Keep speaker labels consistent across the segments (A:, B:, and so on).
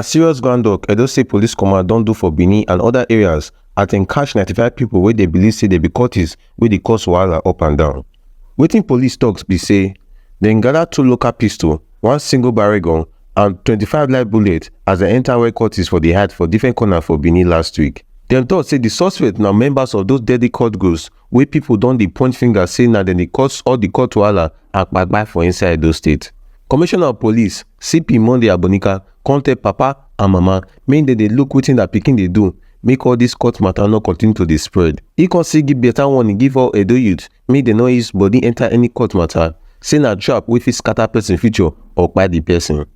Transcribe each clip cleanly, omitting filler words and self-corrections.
A: A serious groundwork Edo State Police Command don do for Benin and other areas as dem catch 95 pipo wey dey believe say dem be cultists wey dey cause wahala up and down. Wetin police tok be say dem gather 2 local pistols, 1 single barrel gun and 25 live bullets as dem enter where cultists for dey hide for different corners for Benin last week. Dem tok say di suspects na members of those deadly cult groups wey pipo don dey point finger say na dem dey cause all di cult wahala and kpagba for inside Edo State. Commissioner of Police CP Monday Abonika come tell papa and mama make dem dey look wetin their pikin dey do make all dis cult matter no continue to dey spread. E come still give better warning give all Edo youth make dem no use body enter any cult matter, say na trap wey fit scatter person future or kpai the person.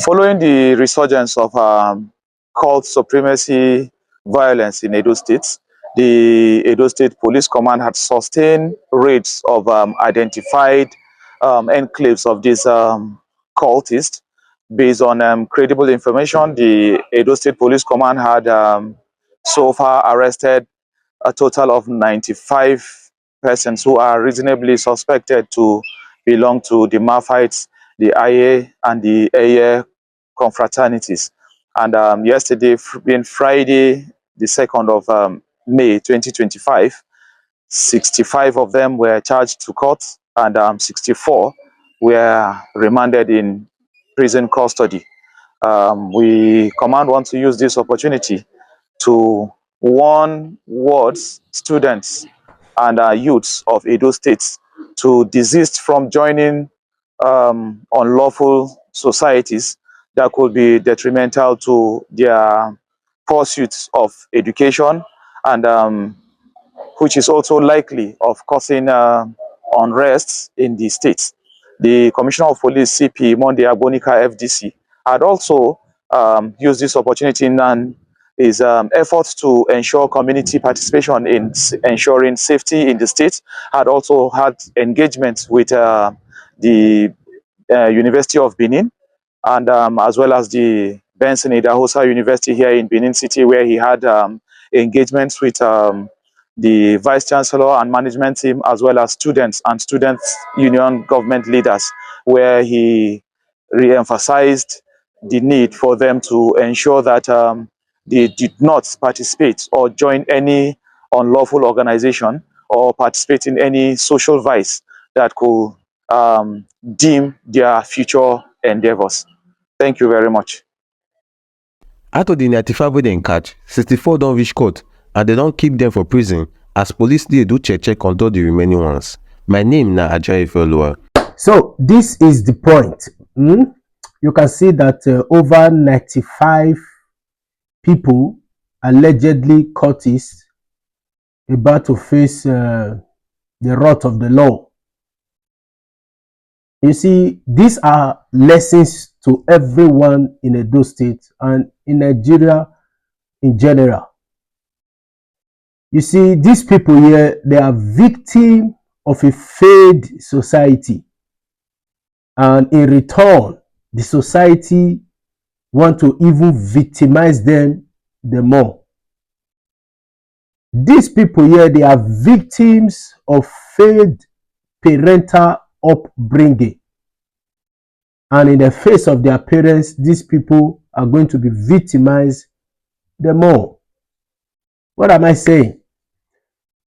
B: Following the resurgence of cult supremacy violence in Edo State, the Edo State Police Command had sustained raids of identified enclaves of these cultists. Based on credible information, the Edo State Police Command had so far arrested a total of 95 persons who are reasonably suspected to belong to the Maphites, the Aye and the Eye confraternities. And yesterday, being Friday, the 2nd of May 2025, 65 of them were charged to court and 64 were remanded in prison custody. We command want to use this opportunity to warn wards, students, and youths of Edo State to desist from joining unlawful societies that could be detrimental to their pursuits of education and which is also likely of causing unrest in the state. The Commissioner of Police CP Monday Abonika FDC had also used this opportunity in his efforts to ensure community participation in ensuring safety in the state, had also had engagement with the University of Benin and as well as the Benson Idahosa University here in Benin City, where he had engagements with the Vice Chancellor and management team, as well as students and students' union government leaders, where he re-emphasized the need for them to ensure that they did not participate or join any unlawful organization or participate in any social vice that could dim their future endeavors. Thank you very much.
A: Out of the 95 wey dem catch, 64 don reach court and dem don keep dem for prison as police dey do check on all the remaining ones. My name na Ajayi Feoluwa.
C: So this is the point. You can see that over 95 people allegedly cultists about to face the wrath of the law. You see, these are lessons to everyone in Edo State and in Nigeria in general. You see, these people here, they are victims of a failed society. And in return, the society want to even victimize them the more. These people here, they are victims of failed parental upbringing. And in the face of their parents, these people are going to be victimized the more. What am I saying?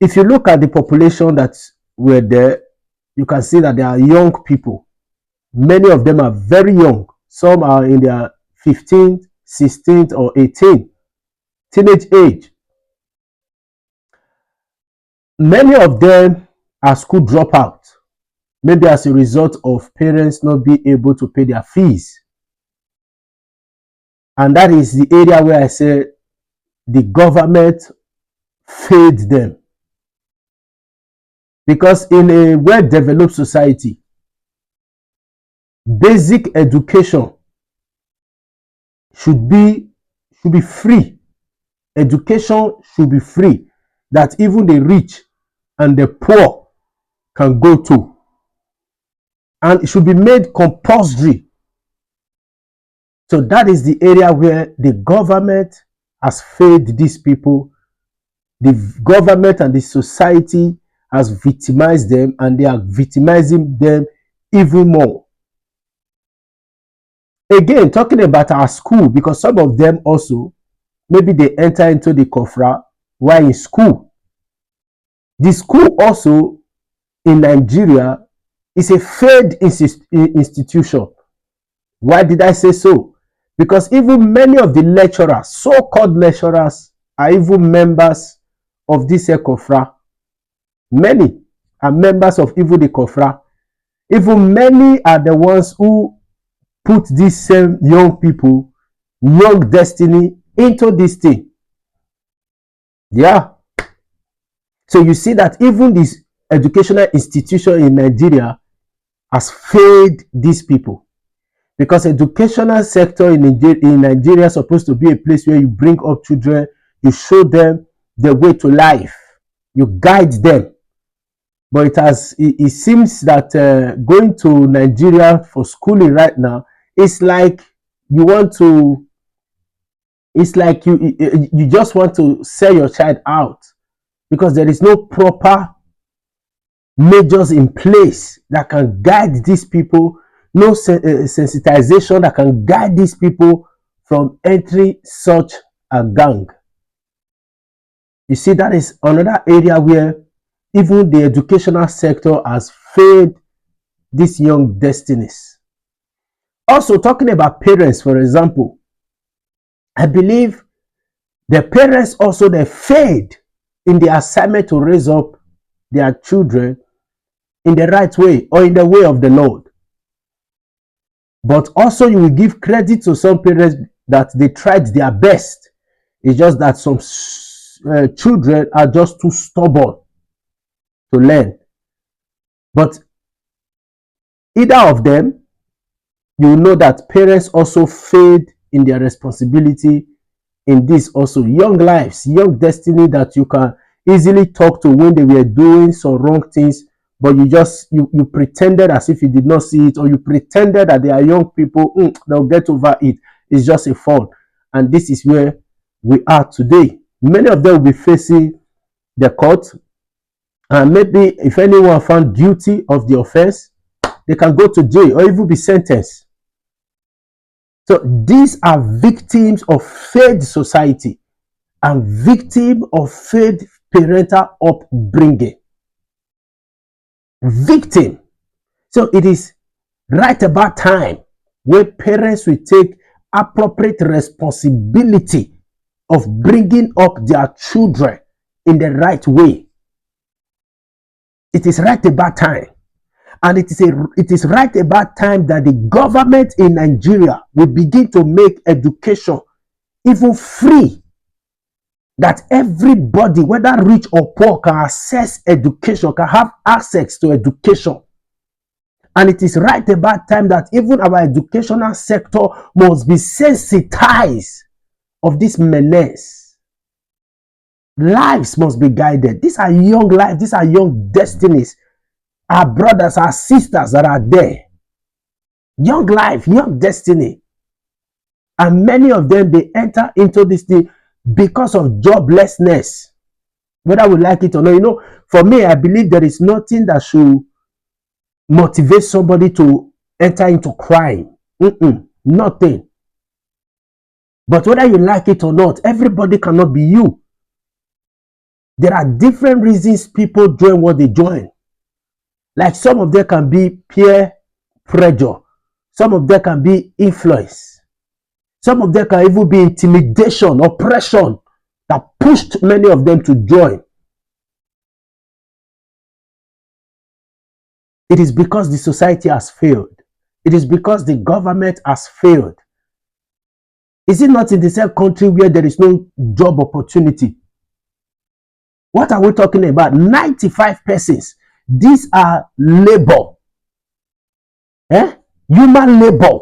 C: If you look at the population that were there, you can see that they are young people. Many of them are very young. Some are in their 15th, 16th, or 18th teenage age. Many of them are school dropouts, maybe as a result of parents not being able to pay their fees. And that is the area where I say the government failed them. Because in a well-developed society, basic education should be free. Education should be free, that even the rich and the poor can go to. And it should be made compulsory. So that is the area where the government has failed these people. The government and the society has victimized them, and they are victimizing them even more. Again, talking about our school, because some of them also, maybe they enter into the kofra while in school. The school also in Nigeria is a failed institution. Why did I say so? Because even many of the lecturers, so-called lecturers, are even members of this kofra. Many are members of even the kofra. Even many are the ones who put these same young people, young destiny into this thing. Yeah. So you see that even this educational institution in Nigeria has failed these people, because educational sector in Nigeria is supposed to be a place where you bring up children, you show them the way to life, you guide them. But it seems that going to Nigeria for schooling right now, it's like you want to, it's like you just want to sell your child out, because there is no proper measures in place that can guide these people, no sensitization that can guide these people from entering such a gang. You see, that is another area where even the educational sector has failed these young destinies. Also, talking about parents, for example, I believe the parents also, they failed in the assignment to raise up their children in the right way or in the way of the Lord. But also, you will give credit to some parents that they tried their best. It's just that some children are just too stubborn to learn. But either of them, you will know that parents also failed in their responsibility in this also. Young lives, young destiny that you can easily talk to when they were doing some wrong things, but you pretended as if you did not see it, or you pretended that they are young people, they'll get over it. It's just a fun. And this is where we are today. Many of them will be facing the court, and maybe if anyone found guilty of the offense, they can go to jail or even be sentenced. So these are victims of failed society and victims of failed parental upbringing. Victim. So it is right about time where parents will take appropriate responsibility of bringing up their children in the right way. It is right about time. And it is right about time that the government in Nigeria will begin to make education even free, that everybody, whether rich or poor, can access education, can have access to education. And it is right about time that even our educational sector must be sensitized of this menace. Lives must be guided. These are young lives, these are young destinies. Our brothers, our sisters that are there. Young life, young destiny. And many of them, they enter into this thing because of joblessness. Whether we like it or not. You know, for me, I believe there is nothing that should motivate somebody to enter into crime. Nothing. But whether you like it or not, everybody cannot be you. There are different reasons people join what they join. Like some of them can be peer pressure. Some of them can be influence. Some of them can even be intimidation, oppression that pushed many of them to join. It is because the society has failed. It is because the government has failed. Is it not in the same country where there is no job opportunity? What are we talking about? 95 persons. These are labor. Human labor.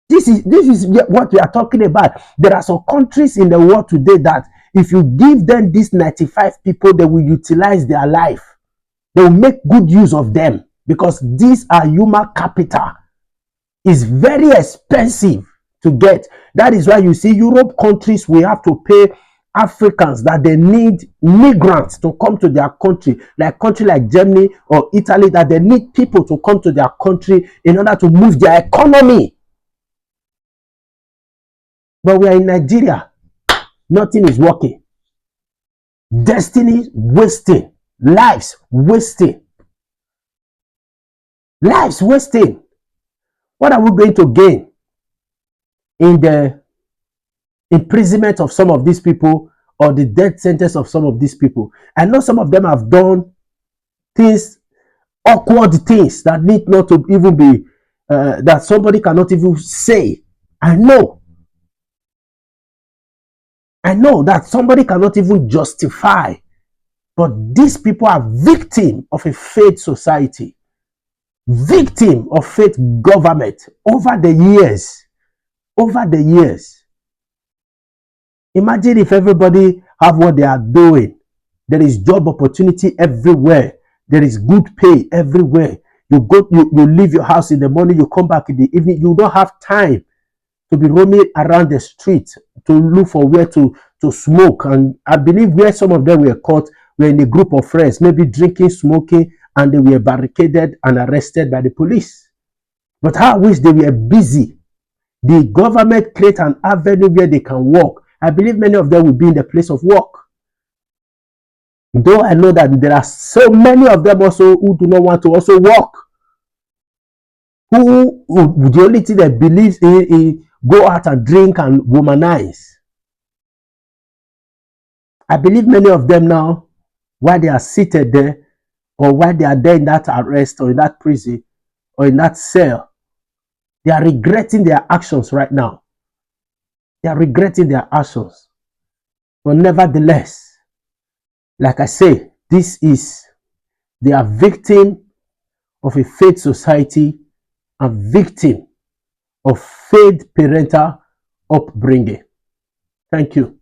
C: This is what we are talking about. There are some countries in the world today that if you give them these 95 people, they will utilize their life. They will make good use of them, because these are human capital. It's very expensive to get. That is why you see Europe countries, we have to pay Africans that they need migrants to come to their country, like country like Germany or Italy, that they need people to come to their country in order to move their economy. But we are in Nigeria. Nothing is working. Destiny wasting. Lives wasting. Lives wasting. What are we going to gain in the imprisonment of some of these people or the death sentence of some of these people? I know some of them have done things, awkward things that need not to even be, that somebody cannot even say. I know that somebody cannot even justify, but these people are victims of a failed society, victim of failed government over the years. Over the years. Imagine if everybody have what they are doing. There is job opportunity everywhere. There is good pay everywhere. You leave your house in the morning, you come back in the evening. You don't have time to be roaming around the street to look for where to smoke. And I believe where some of them were caught were in a group of friends, maybe drinking, smoking, and they were barricaded and arrested by the police. But how I wish they were busy. The government create an avenue where they can work. I believe many of them will be in the place of work. Though I know that there are so many of them also who do not want to also work. Who the only thing they believe in go out and drink and womanize. I believe many of them now, while they are seated there, or while they are there in that arrest or in that prison or in that cell, they are regretting their actions right now. They are regretting their actions. But nevertheless, like I say, they are victim of a failed society and victim of failed parental upbringing. Thank you.